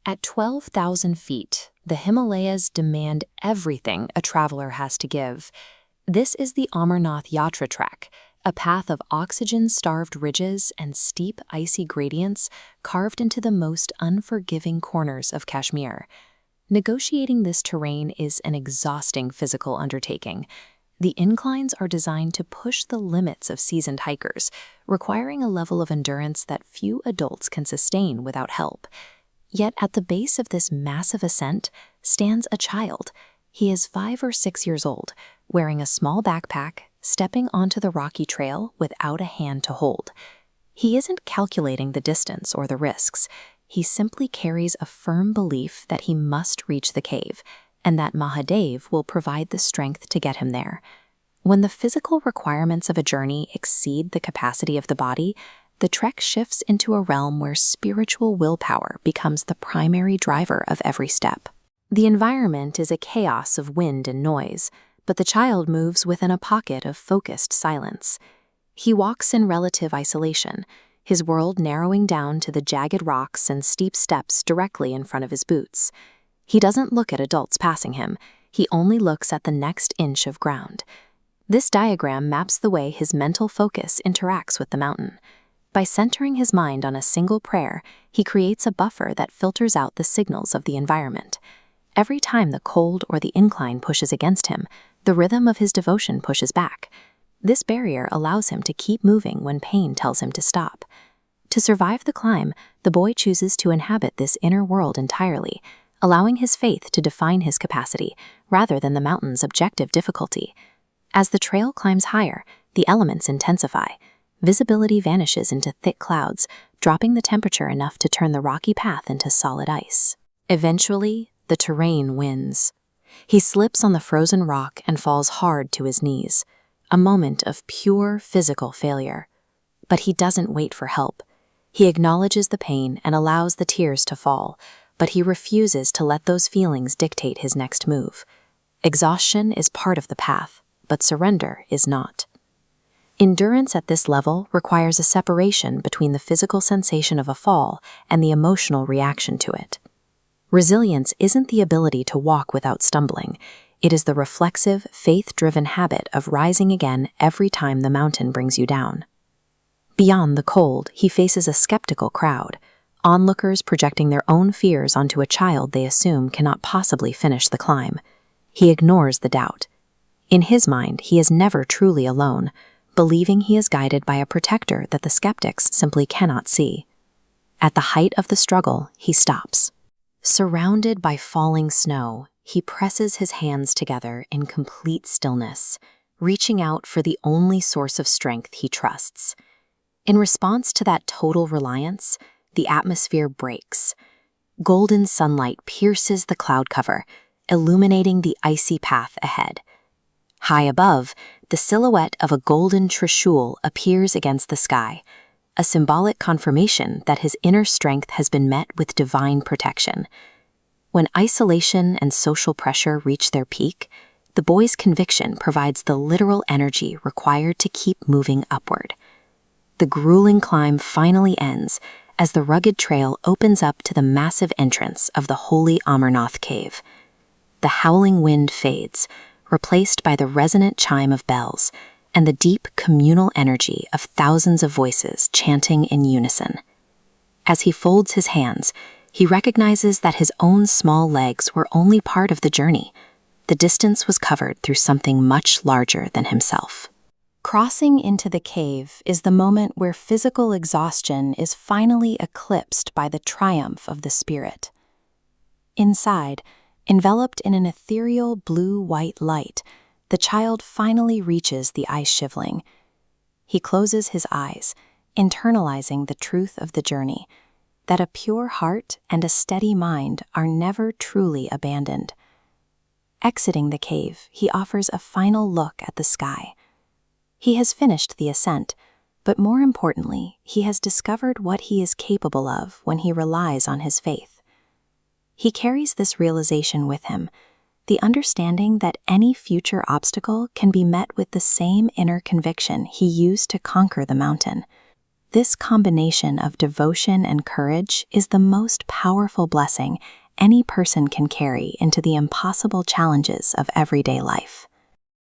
At 12,000 feet, the Himalayas demand everything a traveler has to give. This is the Amarnath Yatra track, a path of oxygen-starved ridges and steep, icy gradients carved into the most unforgiving corners of Kashmir. Negotiating this terrain is an exhausting physical undertaking. The inclines are designed to push the limits of seasoned hikers, requiring a level of endurance that few adults can sustain without help. Yet at the base of this massive ascent stands a child. He is 5 or 6 years old, wearing a small backpack, stepping onto the rocky trail without a hand to hold. He isn't calculating the distance or the risks. He simply carries a firm belief that he must reach the cave, and that Mahadev will provide the strength to get him there. When the physical requirements of a journey exceed the capacity of the body, the trek shifts into a realm where spiritual willpower becomes the primary driver of every step. The environment is a chaos of wind and noise, but the child moves within a pocket of focused silence. He walks in relative isolation, his world narrowing down to the jagged rocks and steep steps directly in front of his boots. He doesn't look at adults passing him, he only looks at the next inch of ground. This diagram maps the way his mental focus interacts with the mountain. By centering his mind on a single prayer, he creates a buffer that filters out the signals of the environment. Every time the cold or the incline pushes against him, the rhythm of his devotion pushes back. This barrier allows him to keep moving when pain tells him to stop. To survive the climb, the boy chooses to inhabit this inner world entirely, allowing his faith to define his capacity rather than the mountain's objective difficulty. As the trail climbs higher, the elements intensify. Visibility vanishes into thick clouds, dropping the temperature enough to turn the rocky path into solid ice. Eventually, the terrain wins. He slips on the frozen rock and falls hard to his knees, a moment of pure physical failure. But he doesn't wait for help. He acknowledges the pain and allows the tears to fall, but he refuses to let those feelings dictate his next move. Exhaustion is part of the path, but surrender is not. Endurance at this level requires a separation between the physical sensation of a fall and the emotional reaction to it. Resilience isn't the ability to walk without stumbling. It is the reflexive, faith-driven habit of rising again every time the mountain brings you down. Beyond the cold, he faces a skeptical crowd, onlookers projecting their own fears onto a child they assume cannot possibly finish the climb. He ignores the doubt. In his mind, he is never truly alone, believing he is guided by a protector that the skeptics simply cannot see. At the height of the struggle, he stops. Surrounded by falling snow, he presses his hands together in complete stillness, reaching out for the only source of strength he trusts. In response to that total reliance, the atmosphere breaks. Golden sunlight pierces the cloud cover, illuminating the icy path ahead. High above, the silhouette of a golden trishul appears against the sky, a symbolic confirmation that his inner strength has been met with divine protection. When isolation and social pressure reach their peak, the boy's conviction provides the literal energy required to keep moving upward. The grueling climb finally ends as the rugged trail opens up to the massive entrance of the holy Amarnath cave. The howling wind fades, replaced by the resonant chime of bells and the deep communal energy of thousands of voices chanting in unison. As he folds his hands, he recognizes that his own small legs were only part of the journey. The distance was covered through something much larger than himself. Crossing into the cave is the moment where physical exhaustion is finally eclipsed by the triumph of the spirit. Inside, enveloped in an ethereal blue-white light, the child finally reaches the ice shivling. He closes his eyes, internalizing the truth of the journey, that a pure heart and a steady mind are never truly abandoned. Exiting the cave, he offers a final look at the sky. He has finished the ascent, but more importantly, he has discovered what he is capable of when he relies on his faith. He carries this realization with him, the understanding that any future obstacle can be met with the same inner conviction he used to conquer the mountain. This combination of devotion and courage is the most powerful blessing any person can carry into the impossible challenges of everyday life.